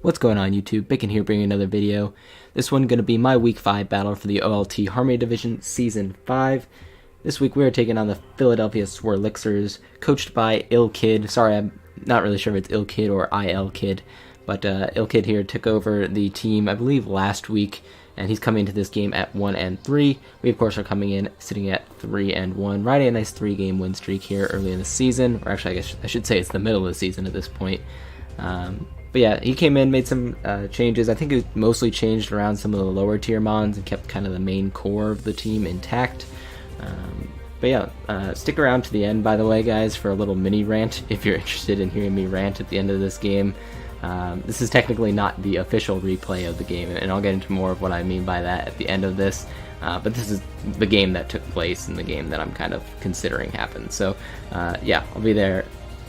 What's going on YouTube? Bacon here bringing another video. This one going to be my week 5 battle for the OLT Harmony Division Season 5. This week we are taking on the Philadelphia Swirlixers, coached by Il Kid. Sorry, I'm not really sure if it's Il Kid or IL Kid, but Il Kid here took over the team, I believe, last week, and he's coming into this game at 1-3. We, of course, are coming in sitting at 3-1, riding a nice 3-game win streak here early in the season, or actually I guess I should say it's the middle of the season at this point. But yeah, he came in, made some changes. I think it mostly changed around some of the lower tier mons and kept kind of the main core of the team intact. But yeah, stick around to the end, by the way, guys, for a little mini rant if you're interested in hearing me rant at the end of this game. This is technically not the official replay of the game, and I'll get into more of what I mean by that at the end of this. But this is the game that took place and the game that I'm kind of considering happened. So yeah, I'll be there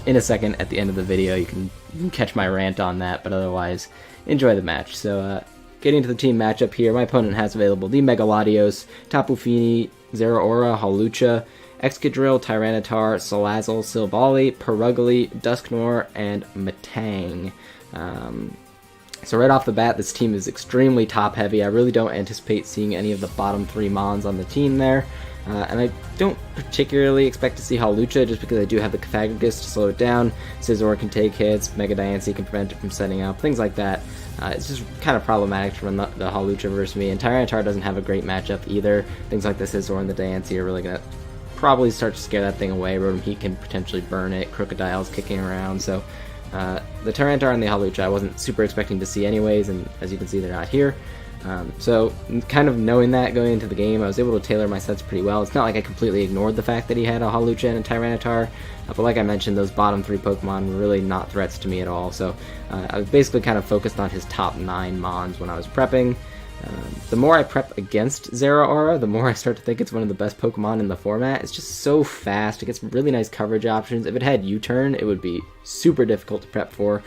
in a second at the end of the video. You can catch my rant on that, but otherwise enjoy the match. So getting to the team matchup here, my opponent has available the Megaladios, Tapu Fini, Zeraora, Hawlucha, Excadrill, Tyranitar, Salazzle, Silvally, Perugly, Dusknoir, and Matang. So right off the bat, this team is extremely top heavy. I really don't anticipate seeing any of the bottom 3 mons on the team there. And I don't particularly expect to see Hawlucha just because I do have the Cofagrigus to slow it down. Scizor can take hits, Mega Diancie can prevent it from setting up, things like that. It's just kind of problematic to run the Hawlucha versus me, and Tyranitar doesn't have a great matchup either. Things like the Scizor and the Diancie are really going to probably start to scare that thing away. Rotom Heat can potentially burn it, Crocodile's kicking around, so the Tyranitar and the Hawlucha I wasn't super expecting to see anyways, and as you can see they're not here. So kind of knowing that going into the game, I was able to tailor my sets pretty well. It's not like I completely ignored the fact that he had a Hawlucha and a Tyranitar, but like I mentioned, those bottom 3 Pokemon were really not threats to me at all. So I was basically kind of focused on his top 9 mons when I was prepping. The more I prep against Zeraora, the more I start to think it's one of the best Pokemon in the format. It's just so fast. It gets really nice coverage options. If it had U-turn, it would be super difficult to prep for.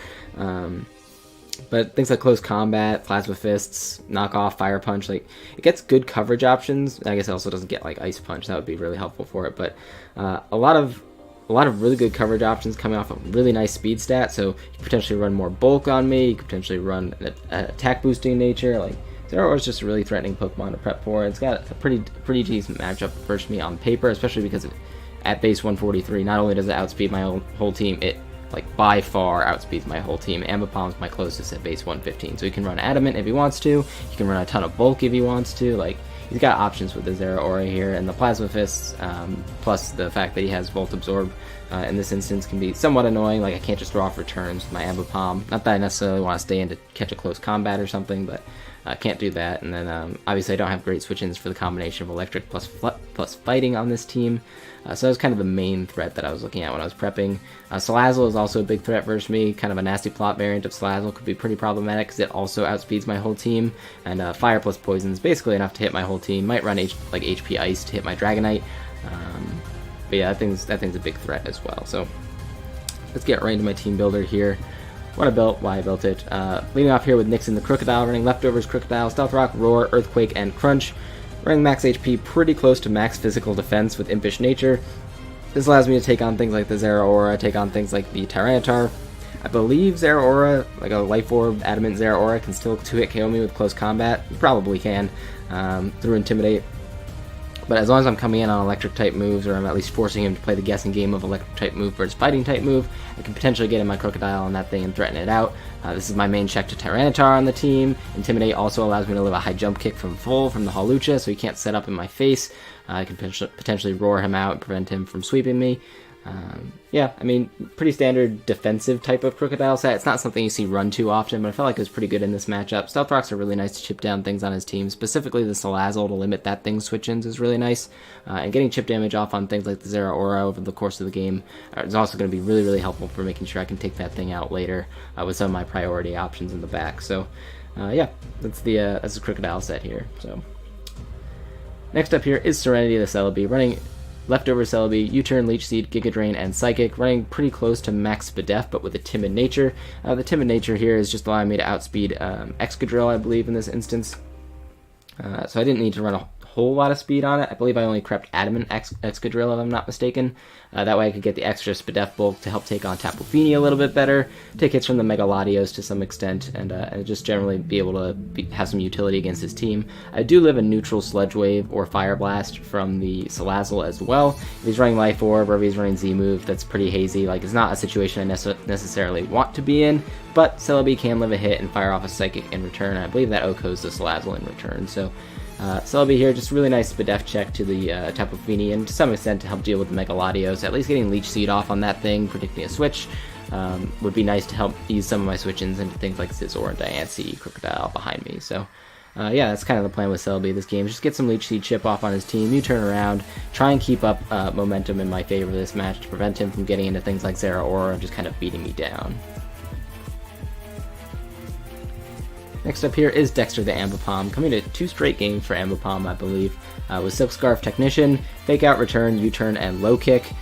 But things like Close Combat, Plasma Fists, Knock Off, Fire Punch, like, it gets good coverage options. I guess it also doesn't get like Ice Punch. That would be really helpful for it. But a lot of really good coverage options coming off a really nice speed stat. So you could potentially run more bulk on me. You could potentially run an attack boosting nature. Like, Zeraora is just a really threatening Pokemon to prep for. It's got a pretty decent matchup versus me on paper, especially because at base 143, not only does it outspeed my whole team, it like by far outspeeds my whole team. Ambipom's my closest at base 115, so he can run Adamant if he wants to. He can run a ton of bulk if he wants to. Like, he's got options with the Zeraora here, and the Plasma Fists, plus the fact that he has Volt Absorb in this instance can be somewhat annoying. Like, I can't just throw off returns with my Ambipom. Not that I necessarily want to stay in to catch a close combat or something, but I can't do that. And then obviously I don't have great switch-ins for the combination of Electric plus Fighting on this team. So that was kind of the main threat that I was looking at when I was prepping. Salazzle is also a big threat versus me. Kind of a nasty plot variant of Salazzle could be pretty problematic because it also outspeeds my whole team. And Fire plus Poison is basically enough to hit my whole team. Might run like HP Ice to hit my Dragonite. But yeah, that thing's a big threat as well. So let's get right into my team builder here. What I built, why I built it. Leading off here with Nixon the Crocodile, running Leftovers, Crocodile, Stealth Rock, Roar, Earthquake, and Crunch. Running max HP pretty close to max physical defense with Impish Nature. This allows me to take on things like the Zeraora, take on things like the Tyranitar. I believe Zeraora, like a Life Orb, Adamant Zeraora, can still 2-hit KO me with Close Combat. You probably can, through Intimidate. But as long as I'm coming in on electric type moves, or I'm at least forcing him to play the guessing game of electric type move versus fighting type move, I can potentially get in my Crocodile on that thing and threaten it out. This is my main check to Tyranitar on the team. Intimidate also allows me to live a high jump kick from full from the Hawlucha, so he can't set up in my face. I can potentially roar him out and prevent him from sweeping me. Yeah, I mean, pretty standard defensive type of Crocodile set. It's not something you see run too often, but I felt like it was pretty good in this matchup. Stealth Rocks are really nice to chip down things on his team. Specifically, the Salazzle to limit that thing's switch-ins is really nice. And getting chip damage off on things like the Zeraora over the course of the game is also going to be really, really helpful for making sure I can take that thing out later with some of my priority options in the back. So, yeah, that's the Crocodile set here. So, next up here is Serenity the Celebi, running Leftover Celebi, U-Turn, Leech Seed, Giga Drain, and Psychic, running pretty close to max Spadef, but with a Timid Nature. The Timid Nature here is just allowing me to outspeed Excadrill, I believe, in this instance. So I didn't need to run a whole lot of speed on it. I believe I only crept Adamant Excadrill, if I'm not mistaken. That way I could get the extra Spadef bulk to help take on Tapu Fini a little bit better, take hits from the Mega Latios to some extent, and just generally be able to have some utility against his team. I do live a neutral Sludge Wave or Fire Blast from the Salazzle as well. If he's running Life Orb or if he's running Z-Move, that's pretty hazy. Like, it's not a situation I necessarily want to be in, but Celebi can live a hit and fire off a Psychic in return, and I believe that OHKOs the Salazzle in return. So Celebi here, just really nice Spadef check to the Tapu Fini, and to some extent to help deal with the Mega Latios. At least getting Leech Seed off on that thing, predicting a switch, would be nice to help ease some of my switch-ins into things like Scizor and Diancie, Crocodile behind me. So yeah, that's kind of the plan with Celebi this game. Just get some Leech Seed chip off on his team, U-turn around, try and keep up momentum in my favor this match to prevent him from getting into things like Zeraora and just kind of beating me down. Next up here is Dexter the Ambipom, coming to 2 straight games for Ambipom, I believe, with Silk Scarf Technician, Fake Out, Return, U-turn, and Low Kick.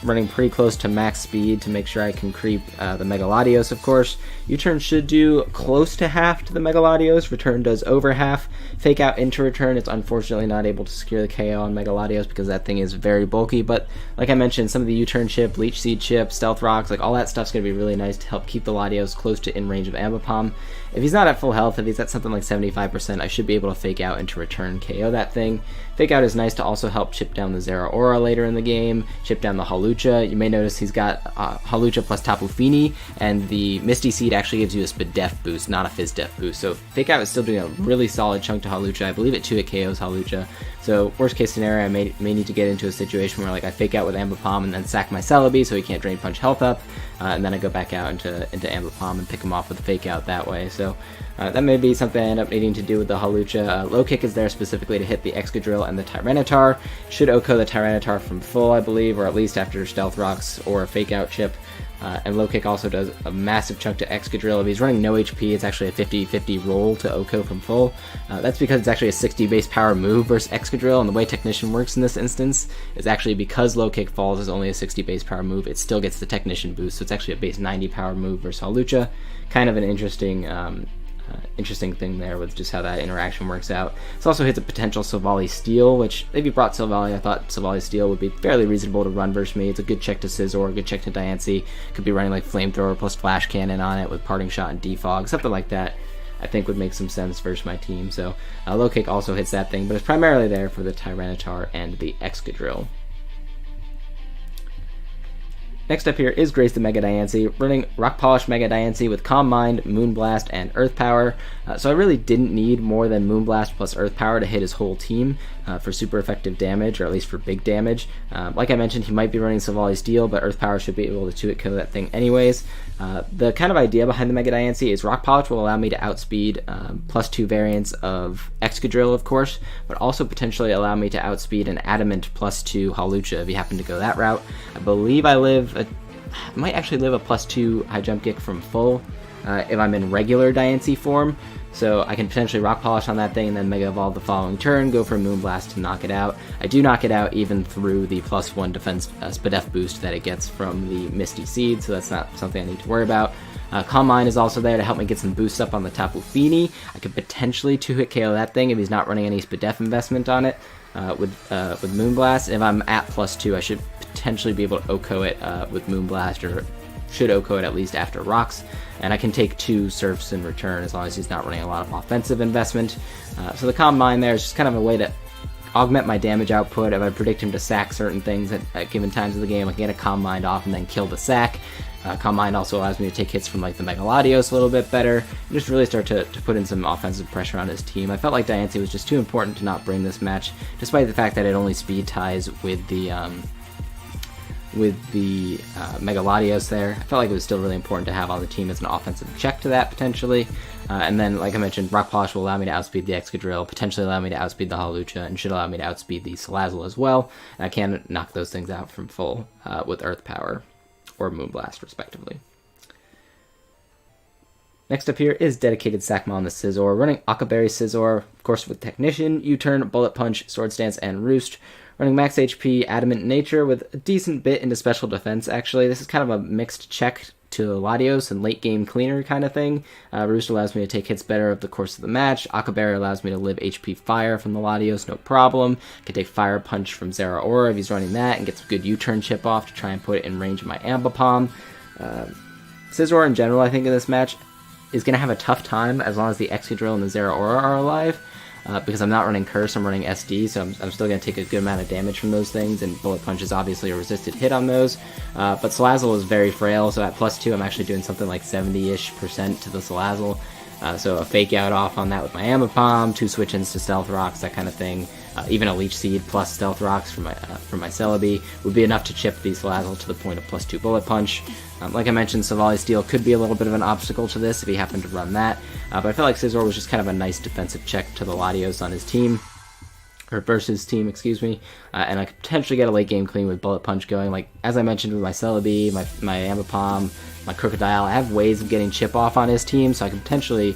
Running pretty close to max speed to make sure I can creep the Mega Latios, of course. U-turn should do close to half to the Mega Latios, Return does over half. Fake Out into Return, it's unfortunately not able to secure the KO on Mega Latios because that thing is very bulky, but like I mentioned, some of the U-turn chip, Leech Seed chip, Stealth Rocks, like all that stuff's going to be really nice to help keep the Latios close to in range of Ambipom. If he's not at full health, if he's at something like 75%, I should be able to Fake Out into Return KO that thing. Fake Out is nice to also help chip down the Zeraora later in the game, chip down the Hawlucha. You may notice he's got Hawlucha plus Tapu Fini, and the Misty Seed actually gives you a Spadef boost, not a Fizz Def boost. So Fake Out is still doing a really solid chunk to Hawlucha. I believe it 2-hit KOs Hawlucha. So worst case scenario, I may need to get into a situation where like I Fake Out with Ambipom and then sack my Celebi so he can't Drain Punch health up, and then I go back out into Ambipom and pick him off with a Fake Out that way. So that may be something I end up needing to do with the Hawlucha. Low Kick is there specifically to hit the Excadrill and the Tyranitar. Should OHKO the Tyranitar from full, I believe, or at least after Stealth Rocks or a Fake Out chip. And Low Kick also does a massive chunk to Excadrill. If he's running no HP, it's actually a 50-50 roll to OHKO from full. That's because it's actually a 60 base power move versus Excadrill, and the way Technician works in this instance is actually because Low Kick falls is only a 60 base power move, it still gets the Technician boost, so it's actually a base 90 power move versus Hawlucha. Kind of an interesting thing there with just how that interaction works out. This also hits a potential Silvally Steel, which if you brought Silvally, I thought Silvally Steel would be fairly reasonable to run versus me. It's a good check to Scizor, a good check to Diancie. Could be running like Flamethrower plus Flash Cannon on it with Parting Shot and Defog, something like that. I think would make some sense versus my team. So Low Kick also hits that thing, but it's primarily there for the Tyranitar and the Excadrill. Next up here is Grace the Mega Diancie, running Rock Polish Mega Diancie with Calm Mind, Moonblast, and Earth Power. So I really didn't need more than Moonblast plus Earth Power to hit his whole team for super effective damage, or at least for big damage. Like I mentioned, he might be running Silvally Steel, but Earth Power should be able to 2-hit kill that thing anyways. The kind of idea behind the Mega Diancie is Rock Polish will allow me to outspeed +2 variants of Excadrill, of course, but also potentially allow me to outspeed an Adamant +2 Hawlucha if you happen to go that route. I believe I might actually live a +2 high jump kick from full if I'm in regular Diancie form, so I can potentially Rock Polish on that thing and then Mega Evolve the following turn, go for a Moonblast to knock it out. I do knock it out even through the +1 defense Spadef boost that it gets from the Misty Seed, so that's not something I need to worry about. Calm Mind is also there to help me get some boosts up on the Tapu Fini. I could potentially 2-hit KO that thing if he's not running any Spadef investment on it with Moonblast. If I'm at +2, I should potentially be able to OHKO it with Moonblast, or should OHKO it at least after Rocks, and I can take 2 Surfs in return as long as he's not running a lot of offensive investment. So the Calm Mind there is just kind of a way to augment my damage output. If I predict him to sack certain things at given times of the game, I can get a Calm Mind off and then kill the sack. Calm Mind also allows me to take hits from like the Mega Latios a little bit better, and just really start to put in some offensive pressure on his team. I felt like Diancie was just too important to not bring this match, despite the fact that it only speed ties with the Mega Latios there. I felt like it was still really important to have on the team as an offensive check to that, potentially. And then, like I mentioned, Rock Polish will allow me to outspeed the Excadrill, potentially allow me to outspeed the Hawlucha, and should allow me to outspeed the Salazzle as well. And I can knock those things out from full with Earth Power or Moonblast, respectively. Next up here is dedicated Sackma on the Scizor, running Akaberry Scizor, of course with Technician, U-turn, Bullet Punch, Sword Stance, and Roost. Running max HP, Adamant Nature with a decent bit into special defense, actually. This is kind of a mixed check to Latios and late game cleaner kind of thing. Roost allows me to take hits better over the course of the match. Akaberry allows me to live HP Fire from the Latios, no problem. I can take Fire Punch from Zeraora if he's running that and get some good U-turn chip off to try and put it in range of my Ambipom. Scizor in general, I think, in this match is going to have a tough time as long as the Excadrill and the Zeraora are alive. Because I'm not running Curse, I'm running SD, so I'm still going to take a good amount of damage from those things, and Bullet Punch is obviously a resisted hit on those. But Salazzle is very frail, so at +2 I'm actually doing something like 70-ish% to the Salazzle. So a Fake Out off on that with my Ambipom, 2 switch-ins to Stealth Rocks, that kind of thing. Even a Leech Seed plus Stealth Rocks from my Celebi would be enough to chip the Salazzle to the point of +2 Bullet Punch. Like I mentioned, Savali Steel could be a little bit of an obstacle to this if he happened to run that, but I felt like Scizor was just kind of a nice defensive check to the Latios on his team, or versus team, excuse me, and I could potentially get a late game clean with Bullet Punch going. Like, as I mentioned with my Celebi, my Ambipom, my Crocodile, I have ways of getting chip off on his team, so I can potentially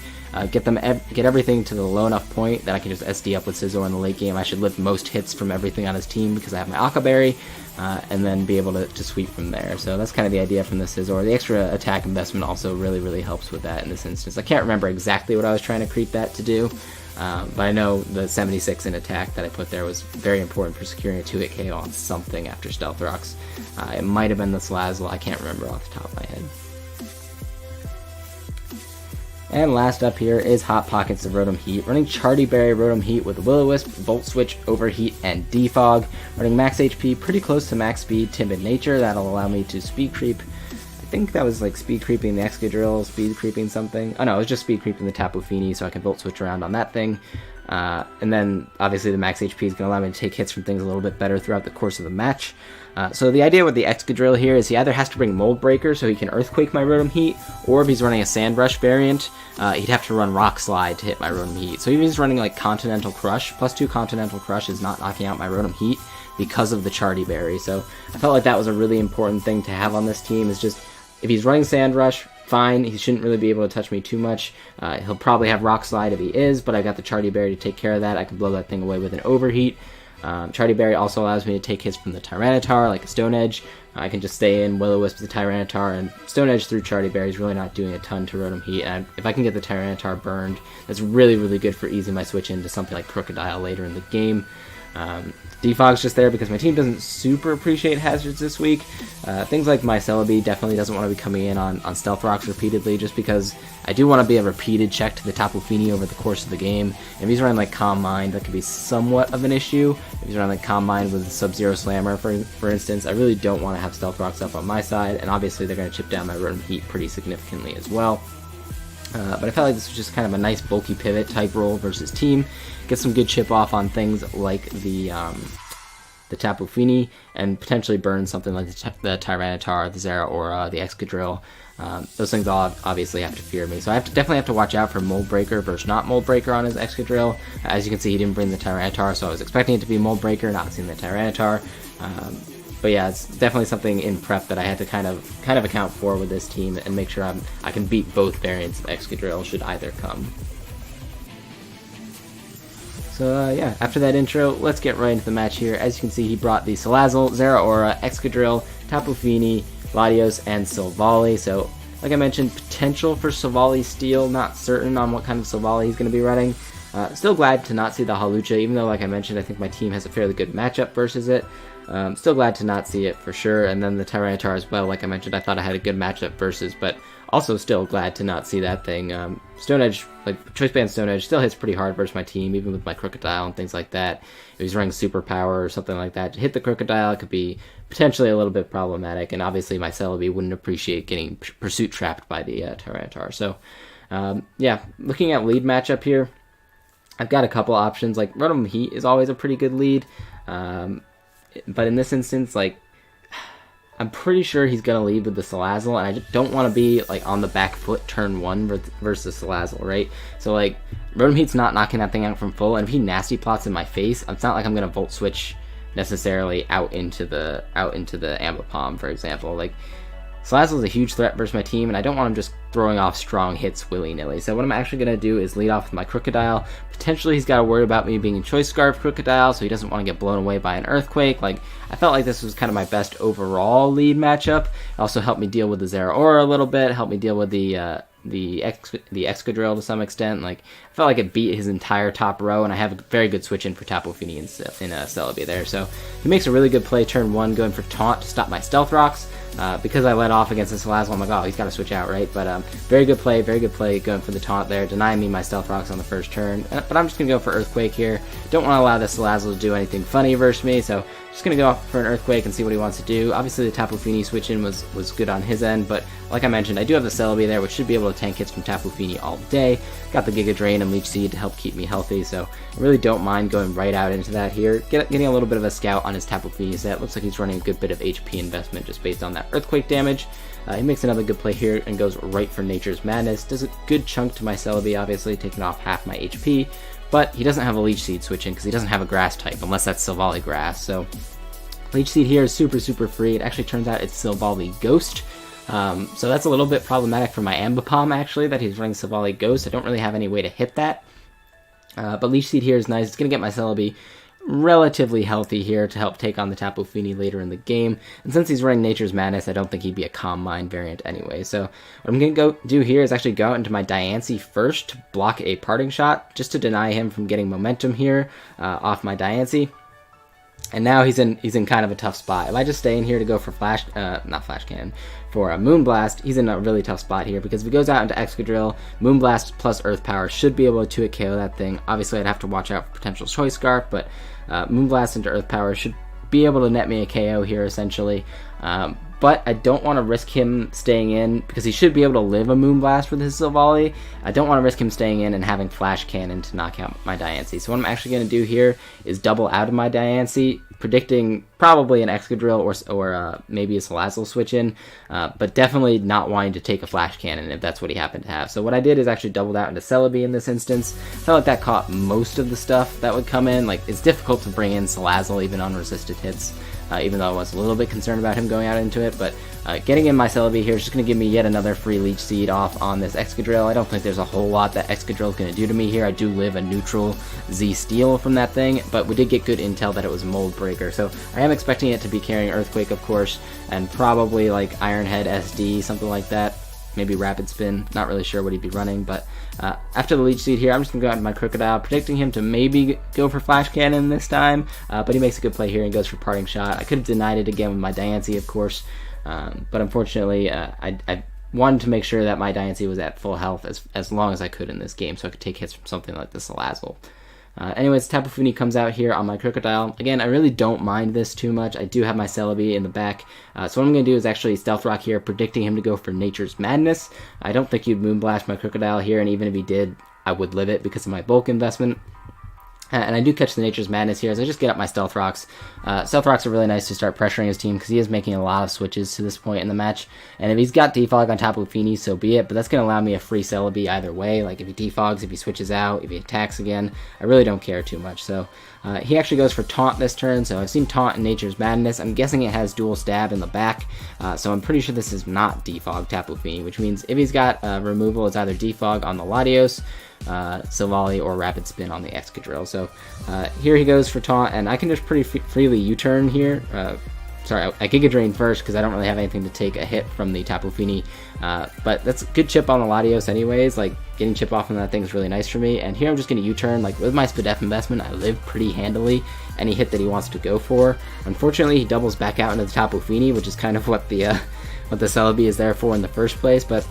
get everything to the low enough point that I can just SD up with Scizor in the late game. I should lift most hits from everything on his team because I have my Akaberry, and then be able to sweep from there. So that's kind of the idea from the Scizor. The extra attack investment also really helps with that in this instance. I can't remember exactly what I was trying to creep that to do, but I know the 76 in attack that I put there was very important for securing a 2-hit KO on something after Stealth Rocks. It might have been the Salazzle, I can't remember off the top of my head. And last up here is Hot Pockets of Rotom Heat, running Charty Berry Rotom Heat with Will-O-Wisp, Volt Switch, Overheat, and Defog. Running max HP, pretty close to max speed, Timid Nature, that'll allow me to speed creep. I think that was like speed creeping the Excadrill, speed creeping something. Oh no, it was just speed creeping the Tapu Fini, so I can Volt Switch around on that thing. And then obviously the max HP is going to allow me to take hits from things a little bit better throughout the course of the match. So the idea with the Excadrill here is he either has to bring Mold Breaker so he can Earthquake my Rotom Heat, or if he's running a Sand Rush variant, he'd have to run Rock Slide to hit my Rotom Heat. So even if he's running like Continental Crush, +2 Continental Crush is not knocking out my Rotom Heat because of the Charty Berry. So I felt like that was a really important thing to have on this team, is just if he's running Sand Rush, fine, he shouldn't really be able to touch me too much. He'll probably have Rock Slide if he is, but I got the Charty Berry to take care of that. I can blow that thing away with an Overheat. Charty Berry also allows me to take hits from the Tyranitar, like a Stone Edge. I can just stay in Will-O-Wisp the Tyranitar, and Stone Edge through Charty Berry is really not doing a ton to Rotom Heat. And if I can get the Tyranitar burned, that's really good for easing my switch into something like Crocodile later in the game. Defog's just there because my team doesn't super appreciate hazards this week. Things like my Celebi definitely doesn't want to be coming in on Stealth Rocks repeatedly, just because I do want to be a repeated check to the Tapu Fini over the course of the game. And if he's running like Calm Mind, that could be somewhat of an issue. If he's running like Calm Mind with Sub-Zero Slammer, for instance, I really don't want to have Stealth Rocks up on my side, and obviously they're going to chip down my Rotom Heat pretty significantly as well. But I felt like this was just kind of a nice bulky pivot type role versus team. Get some good chip off on things like the Tapu Fini, and potentially burn something like the Tyranitar, the Zeraora, the Excadrill. Those things all obviously have to fear me. So I definitely have to watch out for Mold Breaker versus not Mold Breaker on his Excadrill. As you can see, he didn't bring the Tyranitar, so I was expecting it to be Mold Breaker, not seeing the Tyranitar. But yeah, it's definitely something in prep that I had to kind of account for with this team and make sure I can beat both variants of Excadrill should either come. So yeah, after that intro, let's get right into the match here. As you can see, he brought the Salazzle, Zeraora, Excadrill, Tapu Fini, Latios, and Silvally. So like I mentioned, potential for Silvally Steel, not certain on what kind of Silvally he's going to be running. Still glad to not see the Hawlucha, even though, like I mentioned, I think my team has a fairly good matchup versus it. Still glad to not see it for sure. And then the Tyranitar as well, like I mentioned, I thought I had a good matchup versus, but also still glad to not see that thing. Stone Edge, like Choice Band Stone Edge, still hits pretty hard versus my team, even with my Crocodile and things like that. If he's running Superpower or something like that, to hit the Crocodile, it could be potentially a little bit problematic, and obviously my Celebi wouldn't appreciate getting Pursuit trapped by the Tyranitar. So, yeah, looking at lead matchup here, I've got a couple options. Like, Rotom Heat is always a pretty good lead, but in this instance, like, I'm pretty sure he's going to lead with the Salazzle, and I just don't want to be, like, on the back foot turn 1 versus Salazzle, right? So, like, Rotom Heat's not knocking that thing out from full, and if he nasty plots in my face, it's not like I'm going to Volt Switch necessarily out into the Ambipom, for example. Like, Salazzle is a huge threat versus my team, and I don't want him just throwing off strong hits willy-nilly. So what I'm actually going to do is lead off with my Crocodile. Potentially he's got to worry about me being in Choice Scarf Crocodile, so he doesn't want to get blown away by an Earthquake. Like, I felt like this was kind of my best overall lead matchup. It also helped me deal with the Zeraora a little bit, helped me deal with the Excadrill to some extent. Like, I felt like it beat his entire top row, and I have a very good switch in for Tapu Fini and Celebi there. So he makes a really good play turn 1, going for Taunt to stop my Stealth Rocks. Because I let off against this Salazzle, I'm like, oh, he's got to switch out, right? But very good play going for the Taunt there, denying me my Stealth Rocks on the first turn. But I'm just going to go for Earthquake here. Don't want to allow this Salazzle to do anything funny versus me, so just going to go for an Earthquake and see what he wants to do. Obviously, the Tapu Fini switch in was good on his end, but like I mentioned, I do have the Celebi there, which should be able to tank hits from Tapu Fini all day. Got the Giga Drain and Leech Seed to help keep me healthy, so I really don't mind going right out into that here. Getting a little bit of a scout on his Tapu Fini set. Looks like he's running a good bit of HP investment just based on that Earthquake damage. He makes another good play here and goes right for Nature's Madness. Does a good chunk to my Celebi, obviously, taking off half my HP, but he doesn't have a Leech Seed switch in because he doesn't have a Grass type, unless that's Silvally Grass, so Leech Seed here is super free. It actually turns out it's Silvally Ghost. So that's a little bit problematic for my Ambipom, actually, that he's running Silvally Ghost. I don't really have any way to hit that. But Leech Seed here is nice. It's going to get my Celebi relatively healthy here to help take on the Tapu Fini later in the game. And since he's running Nature's Madness, I don't think he'd be a Calm Mind variant anyway. So what I'm going to go do here is actually go out into my Diancie first to block a Parting Shot, just to deny him from getting momentum here off my Diancie. And now he's in kind of a tough spot. If I just stay in here to go for for a Moonblast, he's in a really tough spot here, because if he goes out into Excadrill, Moonblast plus Earth Power should be able to 2-hit KO that thing. Obviously, I'd have to watch out for potential Choice Scarf, but Moonblast into Earth Power should be able to net me a KO here, essentially. But I don't want to risk him staying in, because he should be able to live a Moonblast with his Silvally. I don't want to risk him staying in and having Flash Cannon to knock out my Diancie. So what I'm actually going to do here is double out of my Diancie, predicting probably an Excadrill or maybe a Salazzle switch in, but definitely not wanting to take a Flash Cannon if that's what he happened to have. So what I did is actually doubled out into Celebi in this instance. I felt like that caught most of the stuff that would come in. Like, it's difficult to bring in Salazzle even on resisted hits, even though I was a little bit concerned about him going out into it. But getting in my Celebi here is just going to give me yet another free Leech Seed off on this Excadrill. I don't think there's a whole lot that Excadrill is going to do to me here. I do live a neutral Z Steel from that thing, but we did get good intel that it was Mold Breaker. So I am expecting it to be carrying Earthquake, of course, and probably like Iron Head SD, something like that. Maybe Rapid Spin, not really sure what he'd be running, but after the Leech Seed here, I'm just going to go out into my Crocodile, predicting him to maybe go for Flash Cannon this time, but he makes a good play here and goes for Parting Shot. I could have denied it again with my Diancie, of course, but unfortunately, I wanted to make sure that my Diancie was at full health as long as I could in this game, so I could take hits from something like the Salazzle. Anyways, Tapu Fini comes out here on my Crocodile. Again, I really don't mind this too much. I do have my Celebi in the back. So what I'm going to do is actually Stealth Rock here, predicting him to go for Nature's Madness. I don't think he'd Moonblast my Crocodile here, and even if he did, I would live it because of my bulk investment. And I do catch the Nature's Madness here as I just get up my Stealth Rocks. Stealth Rocks are really nice to start pressuring his team because he is making a lot of switches to this point in the match. And if he's got Defog on Tapu Fini, so be it. But that's going to allow me a free Celebi either way. Like if he defogs, if he switches out, if he attacks again, I really don't care too much. So he actually goes for Taunt this turn. So I've seen Taunt in Nature's Madness. I'm guessing it has dual stab in the back. So I'm pretty sure this is not Defog Tapu Fini, which means if he's got removal, it's either Defog on the Latios, Silvally, or Rapid Spin on the Excadrill. So here he goes for Taunt, and I can just pretty freely U-turn here. Sorry, I Giga Drain first because I don't really have anything to take a hit from the Tapu Fini, but that's a good chip on the Latios anyways. Like, getting chip off on that thing is really nice for me, and here I'm just going to U-turn. Like, with my Spadef investment, I live pretty handily any hit that he wants to go for. Unfortunately, he doubles back out into the Tapu Fini, which is kind of what the Celebi is there for in the first place, but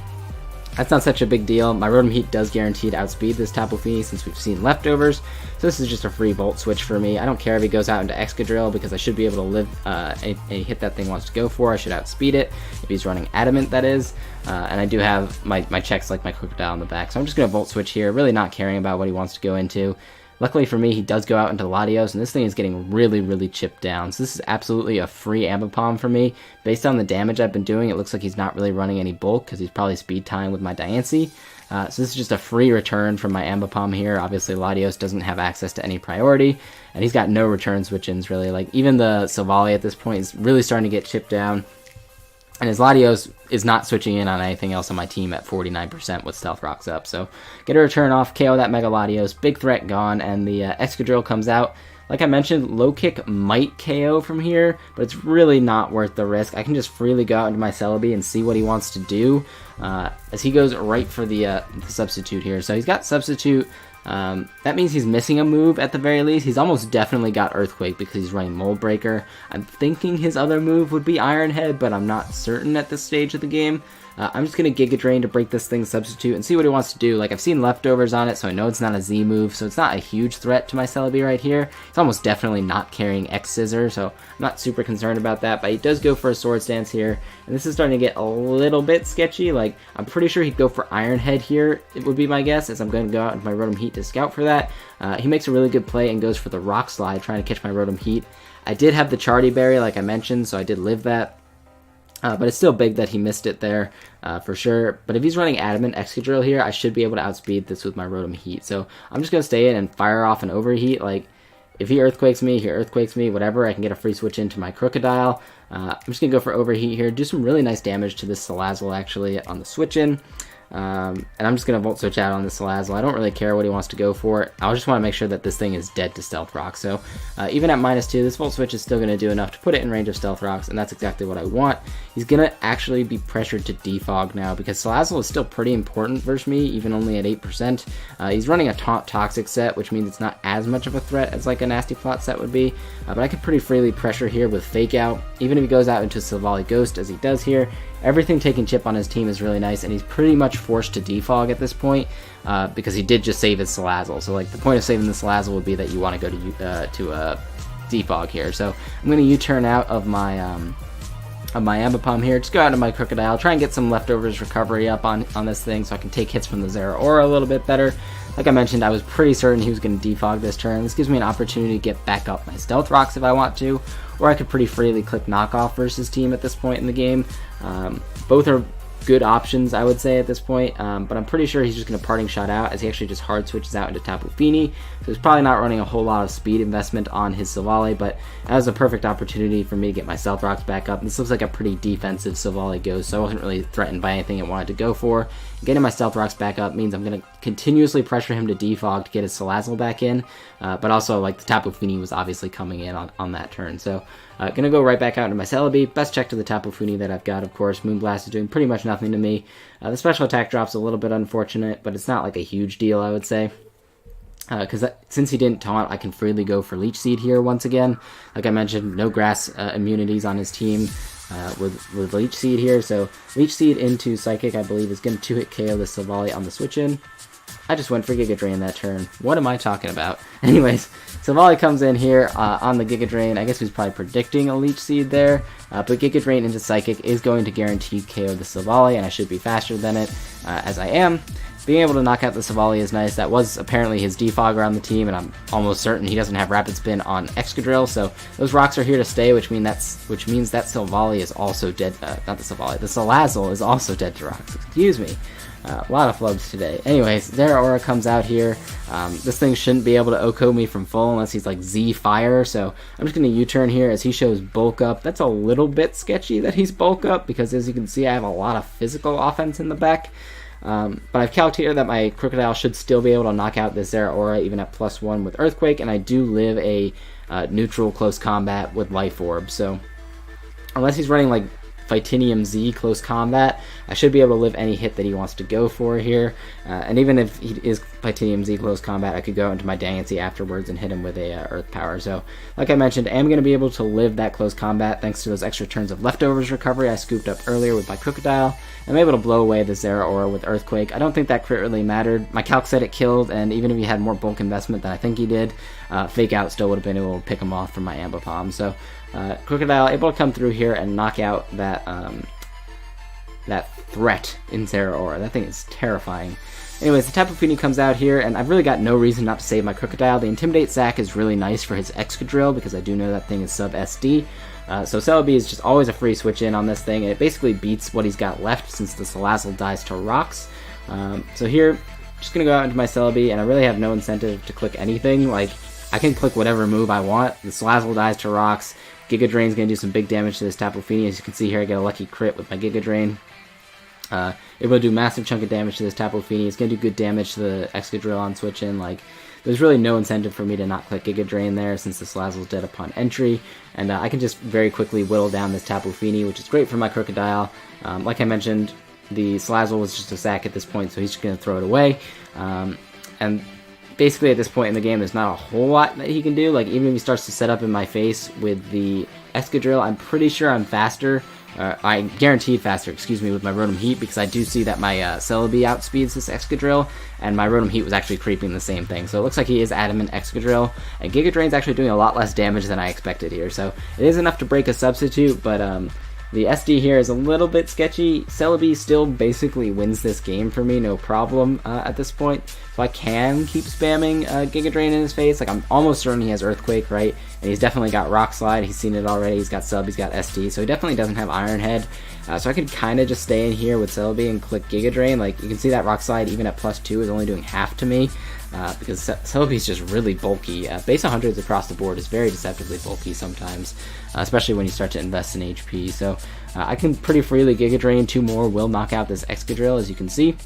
that's not such a big deal. My Rotom Heat does guarantee to outspeed this Tapu Fini since we've seen leftovers, so this is just a free Volt switch for me. I don't care if he goes out into Excadrill because I should be able to live any hit that thing wants to go for. I should outspeed it if he's running Adamant, that is. And I do have my checks like my Crocodile in the back, so I'm just going to Volt switch here, really not caring about what he wants to go into. Luckily for me, he does go out into Latios, and this thing is getting really chipped down. So this is absolutely a free Ambipom for me. Based on the damage I've been doing, it looks like he's not really running any bulk because he's probably speed tying with my Diancie. So this is just a free return from my Ambipom here. Obviously, Latios doesn't have access to any priority, and he's got no return switch-ins really. Like, even the Silvally at this point is really starting to get chipped down. And his Latios is not switching in on anything else on my team at 49% with Stealth Rocks up. So get a return off, KO that Mega Latios, big threat gone, and the Excadrill comes out. Like I mentioned, low kick might KO from here, but it's really not worth the risk. I can just freely go out into my Celebi and see what he wants to do, as he goes right for the substitute here. So he's got substitute. That means he's missing a move at the very least. He's almost definitely got Earthquake because he's running Mold Breaker. I'm thinking his other move would be Iron Head, but I'm not certain at this stage of the game. I'm just going to Giga Drain to break this thing's substitute and see what he wants to do. Like, I've seen leftovers on it, so I know it's not a Z move, so it's not a huge threat to my Celebi right here. It's almost definitely not carrying X Scissor, so I'm not super concerned about that, but he does go for a Swords Dance here, and this is starting to get a little bit sketchy. Like, I'm pretty sure he'd go for Iron Head here, it would be my guess, as I'm going to go out with my Rotom Heat to scout for that. He makes a really good play and goes for the Rock Slide, trying to catch my Rotom Heat. I did have the Charty Berry, like I mentioned, so I did live that. But it's still big that he missed it there, for sure. But if he's running Adamant Excadrill here, I should be able to outspeed this with my Rotom Heat. So I'm just going to stay in and fire off an Overheat. Like, if he Earthquakes me, whatever, I can get a free switch into my Crocodile. I'm just going to go for Overheat here, do some really nice damage to this Salazzle, actually, on the switch-in. And I'm just going to Volt Switch out on the Salazzle. I don't really care what he wants to go for. I just want to make sure that this thing is dead to Stealth Rock. So even at -2, this Volt Switch is still going to do enough to put it in range of Stealth Rocks, and that's exactly what I want. He's going to actually be pressured to Defog now, because Salazzle is still pretty important versus me, even only at 8%. He's running a Taunt Toxic set, which means it's not as much of a threat as like a Nasty Plot set would be. But I could pretty freely pressure here with Fake Out. Even if he goes out into Silvally Ghost, as he does here, everything taking chip on his team is really nice, and he's pretty much forced to defog at this point, because he did just save his Salazzle. So like, the point of saving the Salazzle would be that you want to go to defog here. So I'm going to U-turn out of my Ambipom here, just go out to my Crocodile, try and get some leftovers recovery up on this thing so I can take hits from the Zeraora a little bit better. Like I mentioned, I was pretty certain he was going to defog this turn. This gives me an opportunity to get back up my Stealth Rocks if I want to, or I could pretty freely click Knockoff versus team at this point in the game. Both are good options, I would say, at this point, but I'm pretty sure he's just going to Parting Shot out, as he actually just hard switches out into Tapu Fini, so he's probably not running a whole lot of speed investment on his Silvally, but that was a perfect opportunity for me to get my Stealth Rocks back up. This looks like a pretty defensive Silvally Ghost, so I wasn't really threatened by anything it wanted to go for. Getting my Stealth Rocks back up means I'm going to continuously pressure him to defog to get his Salazzle back in, but also, like, the Tapu Fini was obviously coming in on that turn, so going to go right back out into my Celebi. Best check to the Tapu Fini that I've got, of course. Moonblast is doing pretty much nothing to me. The special attack drop's a little bit unfortunate, but it's not like a huge deal, I would say. Because since he didn't taunt, I can freely go for Leech Seed here once again. Like I mentioned, no grass immunities on his team with Leech Seed here. So Leech Seed into Psychic, I believe, is going to 2-hit KO the Silvally on the switch-in. I just went for Giga Drain that turn. What am I talking about? Anyways, Silvally comes in here on the Giga Drain. I guess he was probably predicting a Leech Seed there. But Giga Drain into Psychic is going to guarantee KO the Silvally, and I should be faster than it, as I am. Being able to knock out the Silvally is nice. That was apparently his defogger on the team, and I'm almost certain he doesn't have Rapid Spin on Excadrill, so those rocks are here to stay, which means that Silvally is also dead. Not the Silvally, the Salazzle is also dead to rocks. Excuse me. A lot of flubs today. Anyways, Zeraora comes out here. This thing shouldn't be able to OHKO me from full unless he's like Z Fire, so I'm just going to U-turn here as he shows Bulk Up. That's a little bit sketchy that he's Bulk Up, because as you can see, I have a lot of physical offense in the back. But I've calculated here that my Crocodile should still be able to knock out this Zeraora even at +1 with Earthquake, and I do live a neutral close combat with Life Orb, so unless he's running like Victinium Z close combat, I should be able to live any hit that he wants to go for here. And even if he is Victinium Z close combat, I could go into my Diancie afterwards and hit him with a Earth Power. So, like I mentioned, I am going to be able to live that close combat thanks to those extra turns of leftovers recovery I scooped up earlier with my Crocodile. I'm able to blow away the Zeraora with Earthquake. I don't think that crit really mattered. My calc said it killed, and even if he had more bulk investment than I think he did, Fake Out still would have been able to pick him off from my Ambipom. So, Crocodile able to come through here and knock out that that threat in Zeraora. That thing is terrifying. Anyways, the Tapu Fini comes out here, and I've really got no reason not to save my Crocodile. The Intimidate Sack is really nice for his Excadrill, because I do know that thing is sub-SD. So Celebi is just always a free switch in on this thing, and it basically beats what he's got left since the Salazzle dies to rocks. So here, just going to go out into my Celebi, and I really have no incentive to click anything. Like, I can click whatever move I want. The Salazzle dies to rocks. Giga Drain's going to do some big damage to this Tapu Fini. As you can see here, I get a lucky crit with my Giga Drain. It will do massive chunk of damage to this Tapu Fini. It's going to do good damage to the Excadrill on switch in. Like, there's really no incentive for me to not click Giga Drain there since the Salazzle's dead upon entry. And I can just very quickly whittle down this Tapu Fini, which is great for my Crocodile. Like I mentioned, the Salazzle was just a sack at this point, so he's just going to throw it away. And basically at this point in the game, there's not a whole lot that he can do. Like, even if he starts to set up in my face with the Excadrill, I'm pretty sure I'm faster. I guaranteed faster, excuse me, with my Rotom Heat, because I do see that my Celebi outspeeds this Excadrill, and my Rotom Heat was actually creeping the same thing. So it looks like he is Adamant Excadrill, and Giga Drain's actually doing a lot less damage than I expected here. So it is enough to break a substitute, but the SD here is a little bit sketchy. Celebi still basically wins this game for me, no problem at this point. So I can keep spamming Giga Drain in his face. Like, I'm almost certain he has Earthquake, right? And he's definitely got Rock Slide. He's seen it already. He's got Sub, he's got SD. So he definitely doesn't have Iron Head. So I could kind of just stay in here with Celebi and click Giga Drain. Like, you can see that Rock Slide, even at +2, is only doing half to me. Because Celebi is just really bulky. Base 100s across the board is very deceptively bulky sometimes, especially when you start to invest in HP. So I can pretty freely Giga Drain. 2 more will knock out this Excadrill, as you can see.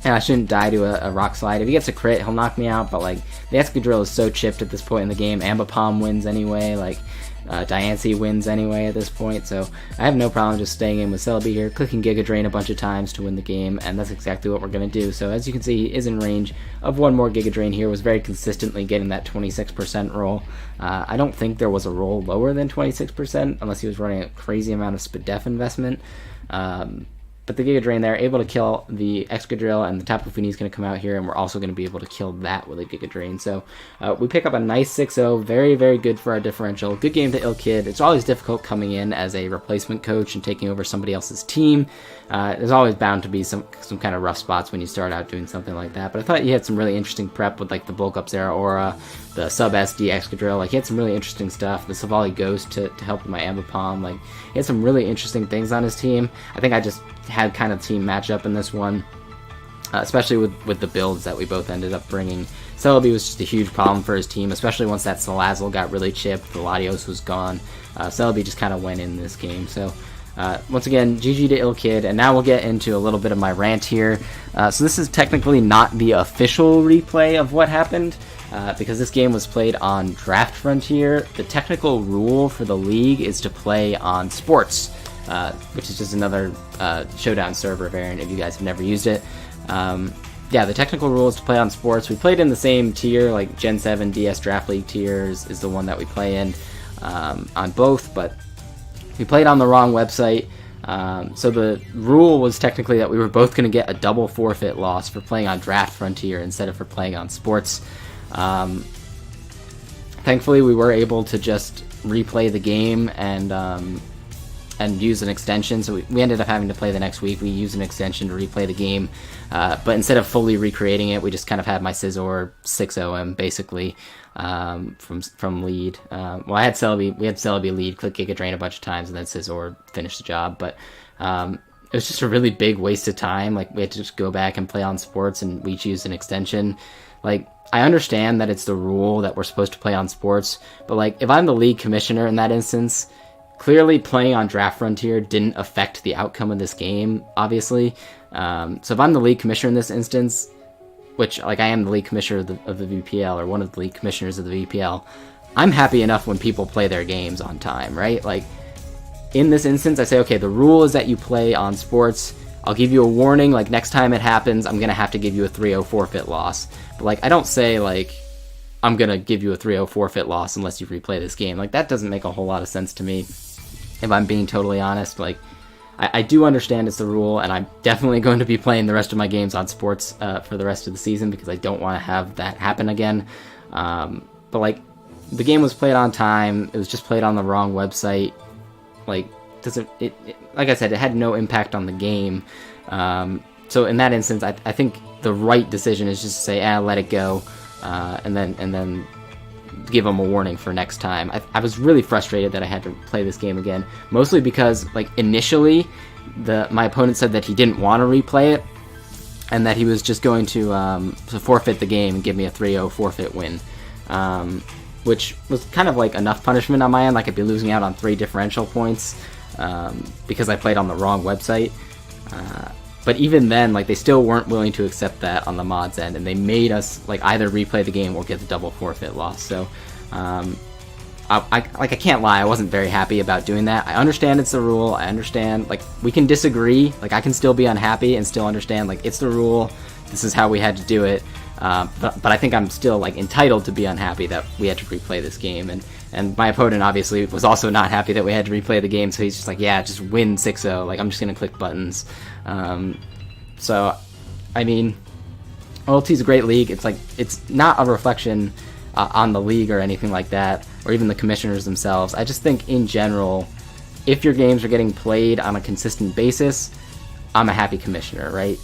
And I shouldn't die to a Rock Slide. If he gets a crit, he'll knock me out, but like, the Excadrill is so chipped at this point in the game. Ambipom wins anyway, like, Diancie wins anyway at this point, so I have no problem just staying in with Celebi here, clicking Giga Drain a bunch of times to win the game, and that's exactly what we're going to do. So as you can see, he is in range of one more Giga Drain here, was very consistently getting that 26% roll. I don't think there was a roll lower than 26%, unless he was running a crazy amount of Spadef investment. But the Giga Drain there, able to kill the Excadrill, and the Tapu Fini is going to come out here, and we're also going to be able to kill that with a Giga Drain. So we pick up a nice 6-0, very, very good for our differential. Good game to IlKid. It's always difficult coming in as a replacement coach and taking over somebody else's team. There's always bound to be some kind of rough spots when you start out doing something like that. But I thought he had some really interesting prep with like the Bulk Up Zeraora, the Sub SD Excadrill. Like, he had some really interesting stuff. The Savali Ghost to help with my Ambipom. Like, he had some really interesting things on his team. I think I just had kind of team matchup in this one, especially with the builds that we both ended up bringing. Celebi was just a huge problem for his team, especially once that Salazzle got really chipped, the Latios was gone. Celebi just kind of went in this game. So once again, GG to IlKid, and now we'll get into a little bit of my rant here. So this is technically not the official replay of what happened, because this game was played on Draft Frontier. The technical rule for the league is to play on Sports, which is just another Showdown server variant if you guys have never used it. Yeah, the technical rule is to play on Sports. We played in the same tier, like Gen 7 DS Draft League tiers is the one that we play in on both, but we played on the wrong website. So the rule was technically that we were both going to get a double forfeit loss for playing on Draft Frontier instead of for playing on Sports. Thankfully, we were able to just replay the game and use an extension, so we ended up having to play the next week. We used an extension to replay the game, but instead of fully recreating it, we just kind of had my Scizor 6-0 basically from lead. Well, I had Celebi, we had Celebi lead, click Giga Drain a bunch of times, and then Scizor finished the job, but it was just a really big waste of time. Like, we had to just go back and play on Sports, and we each used an extension. Like, I understand that it's the rule that we're supposed to play on Sports, but like, if I'm the league commissioner in that instance, clearly playing on Draft Frontier didn't affect the outcome of this game, obviously. So if I'm the league commissioner in this instance, which, like, I am the league commissioner of the VPL, or one of the league commissioners of the VPL, I'm happy enough when people play their games on time, right? Like, in this instance, I say, okay, the rule is that you play on Sports. I'll give you a warning, like, next time it happens, I'm going to have to give you a 3-0 forfeit loss. But, like, I don't say, like, I'm going to give you a 3-0 forfeit loss unless you replay this game. Like, that doesn't make a whole lot of sense to me, if I'm being totally honest. Like, I do understand it's the rule, and I'm definitely going to be playing the rest of my games on Sports for the rest of the season, because I don't want to have that happen again. But, like, the game was played on time. It was just played on the wrong website. Like, like I said, it had no impact on the game. So in that instance, I think the right decision is just to say, let it go, and then give them a warning for next time. I was really frustrated that I had to play this game again, mostly because, like, initially my opponent said that he didn't want to replay it, and that he was just going to forfeit the game and give me a 3-0 forfeit win. which was kind of like enough punishment on my end. Like I'd be losing out on 3 differential points because I played on the wrong website. But even then, like they still weren't willing to accept that on the mods end, and they made us like either replay the game or get the double forfeit loss. So I can't lie, I wasn't very happy about doing that. I understand it's the rule. I understand like we can disagree. Like I can still be unhappy and still understand like it's the rule. This is how we had to do it. But I think I'm still like entitled to be unhappy that we had to replay this game, and my opponent obviously was also not happy that we had to replay the game, so he's just like, yeah, just win 6-0, like I'm just gonna click buttons. So I mean, OLT is a great league. It's like it's not a reflection on the league or anything like that, or even the commissioners themselves. I just think in general, if your games are getting played on a consistent basis, I'm a happy commissioner, right?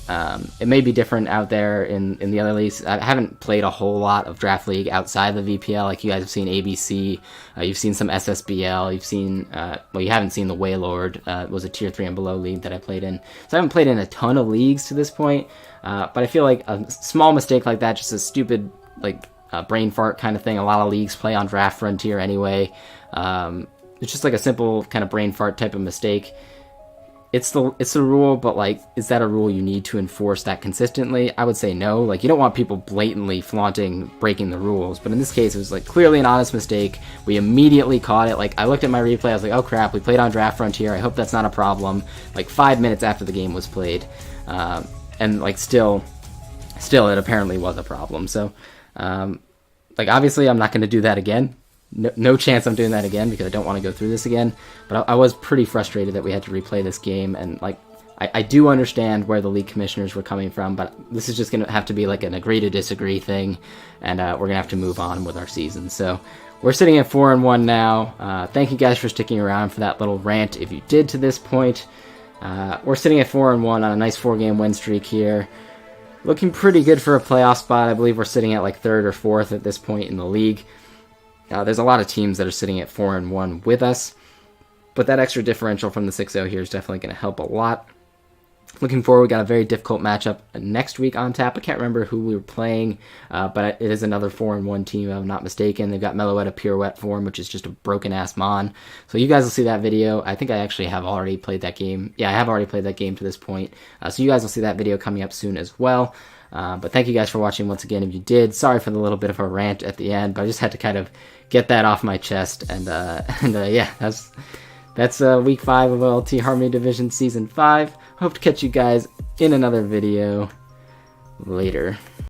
It may be different out there in the other leagues. I haven't played a whole lot of Draft League outside the VPL. Like you guys have seen ABC, you've seen some SSBL, you've seen, well, you haven't seen the Waylord. It was a tier 3 and below league that I played in. So I haven't played in a ton of leagues to this point, but I feel like a small mistake like that, just a stupid, like, brain fart kind of thing. A lot of leagues play on Draft Frontier anyway. It's just like a simple kind of brain fart type of mistake. It's the rule, but like, is that a rule you need to enforce that consistently? I would say no. Like, you don't want people blatantly flaunting breaking the rules, but in this case, it was like clearly an honest mistake. We immediately caught it. Like, I looked at my replay, I was like, oh crap, we played on Draft Frontier. I hope that's not a problem. Like 5 minutes after the game was played, and like still it apparently was a problem. So, like obviously, I'm not going to do that again. No chance I'm doing that again because I don't want to go through this again. But I was pretty frustrated that we had to replay this game, and like I do understand where the league commissioners were coming from, but this is just going to have to be like an agree to disagree thing, and we're going to have to move on with our season. So we're sitting at 4-1 now. Thank you guys for sticking around for that little rant if you did to this point. We're sitting at 4-1 on a nice 4-game win streak here. Looking pretty good for a playoff spot. I believe we're sitting at like 3rd or 4th at this point in the league. There's a lot of teams that are sitting at 4-1 with us, but that extra differential from the 6-0 here is definitely going to help a lot. Looking forward, we got a very difficult matchup next week on tap. I can't remember who we were playing, but it is another 4-1 team, if I'm not mistaken. They've got Meloetta Pirouette form, which is just a broken-ass Mon. So you guys will see that video. I think I actually have already played that game. Yeah, I have already played that game to this point. So you guys will see that video coming up soon as well. But thank you guys for watching once again if you did. Sorry for the little bit of a rant at the end, but I just had to kind of get that off my chest. And yeah, that's week 5 of OLT Harmony Division Season 5. Hope to catch you guys in another video later.